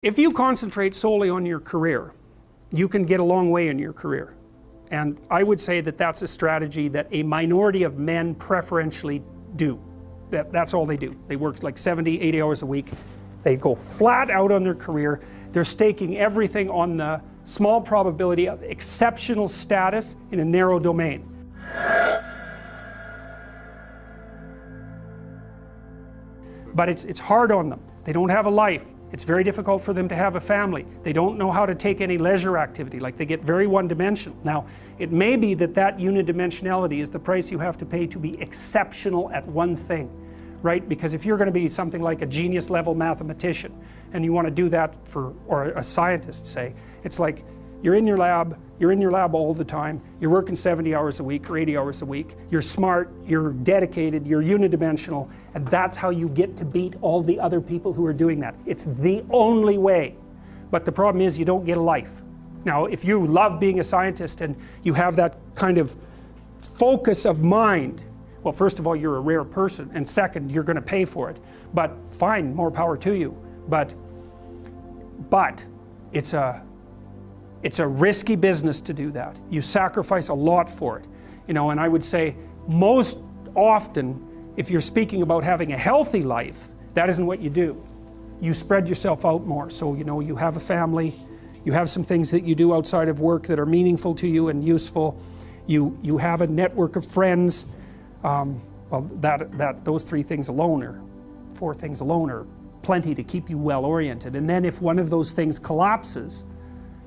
If you concentrate solely on your career, you can get a long way in your career. And I would say that that's a strategy that a minority of men preferentially do. That's all they do. They work like 70, 80 hours a week. They go flat out on their career. They're staking everything on the small probability of exceptional status in a narrow domain. But it's hard on them. They don't have a life. It's very difficult for them to have a family. They don't know how to take any leisure activity, like they get very one-dimensional. Now, it may be that that unidimensionality is the price you have to pay to be exceptional at one thing, right? Because if you're going to be something like a genius level mathematician, and you want to do that for, or a scientist say, it's like you're in your lab all the time, you're working 70 hours a week or 80 hours a week, you're smart, you're dedicated, you're unidimensional, and that's how you get to beat all the other people who are doing that. It's the only way. But the problem is you don't get a life. Now, if you love being a scientist and you have that kind of focus of mind, well, first of all, you're a rare person, and second, you're going to pay for it. But fine, more power to you. But it's a risky business to do that. You sacrifice a lot for it. You know, and I would say most often, if you're speaking about having a healthy life, that isn't what you do. You spread yourself out more. So, you know, you have a family, you have some things that you do outside of work that are meaningful to you and useful. You have a network of friends. Well, those three things alone, or four things alone, are plenty to keep you well oriented. And then if one of those things collapses,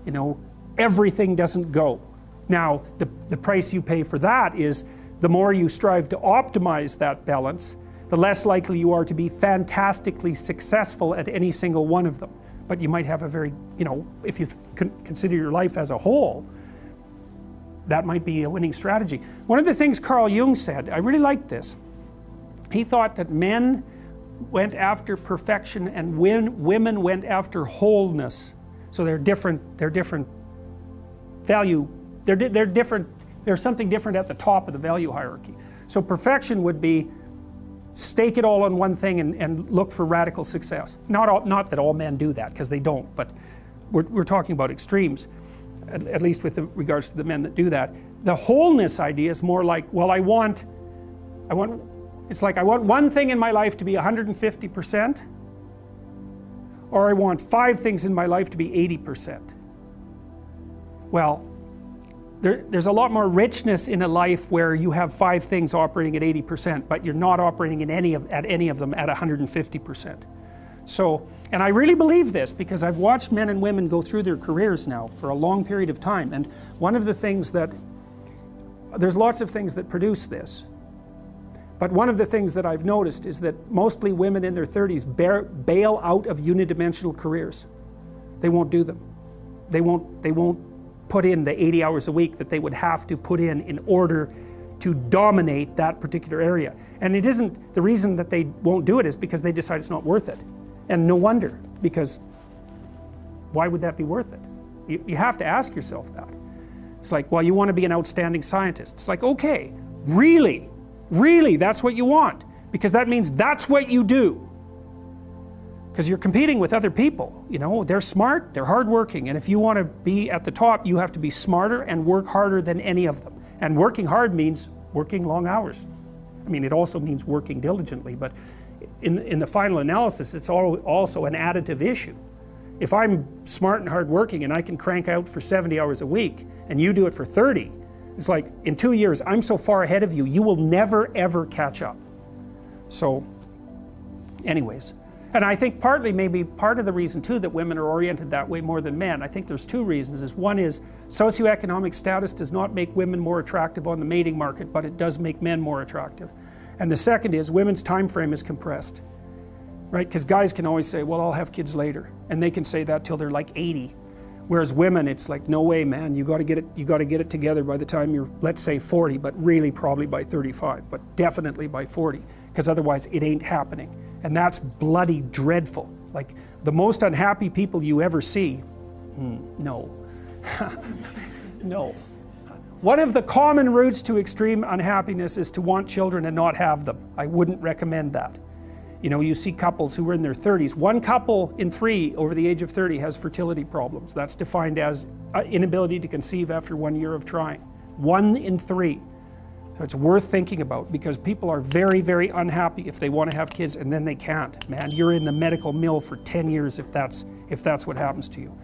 you know, everything doesn't go. Now, the price you pay for that is the more you strive to optimize that balance, the less likely you are to be fantastically successful at any single one of them. But you might have a very, you know, if you consider your life as a whole, that might be a winning strategy. One of the things Carl Jung said, I really liked this. He thought that men went after perfection and women went after wholeness. So they're different value, they're different, there's something different at the top of the value hierarchy. So perfection would be stake it all on one thing and look for radical success. Not that all men do that, because they don't, but we're talking about extremes, at least with regards to the men that do that. The wholeness idea is more like, well, it's like I want one thing in my life to be 150%, or I want 5 things in my life to be 80%. Well, there's a lot more richness in a life where you have 5 things operating at 80%, but you're not operating at any of them at 150%. So, and I really believe this because I've watched men and women go through their careers now for a long period of time, and one of the things there's lots of things that produce this. But one of the things that I've noticed is that mostly women in their 30s bail out of unidimensional careers. They won't do them. They won't put in the 80 hours a week that they would have to put in order to dominate that particular area. And it isn't, the reason that they won't do it is because they decide it's not worth it. And no wonder, because why would that be worth it? You have to ask yourself that. It's like, well, you want to be an outstanding scientist. It's like, okay, really, that's what you want, because that means that's what you do. Because you're competing with other people, you know, they're smart, they're hardworking, and if you want to be at the top, you have to be smarter and work harder than any of them. And working hard means working long hours. I mean, it also means working diligently, but in the final analysis, it's also an additive issue. If I'm smart and hardworking and I can crank out for 70 hours a week, and you do it for 30, it's like, in 2 years, I'm so far ahead of you, you will never ever catch up. So, anyways. And I think maybe part of the reason too that women are oriented that way more than men, I think there's 2 reasons. One is socioeconomic status does not make women more attractive on the mating market, but it does make men more attractive. And the second is women's time frame is compressed, right? Because guys can always say, well, I'll have kids later, and they can say that till they're like 80. Whereas women, it's like, no way, man, you got to get it together by the time you're, let's say 40, but really probably by 35, but definitely by 40, because otherwise it ain't happening. And that's bloody dreadful. Like, the most unhappy people you ever see, no. No. One of the common routes to extreme unhappiness is to want children and not have them. I wouldn't recommend that. You know, you see couples who are in their 30s. 1 couple in 3 over the age of 30 has fertility problems. That's defined as inability to conceive after 1 year of trying. 1 in 3. So it's worth thinking about, because people are very, very unhappy if they want to have kids and then they can't. Man, you're in the medical mill for 10 years if that's what happens to you.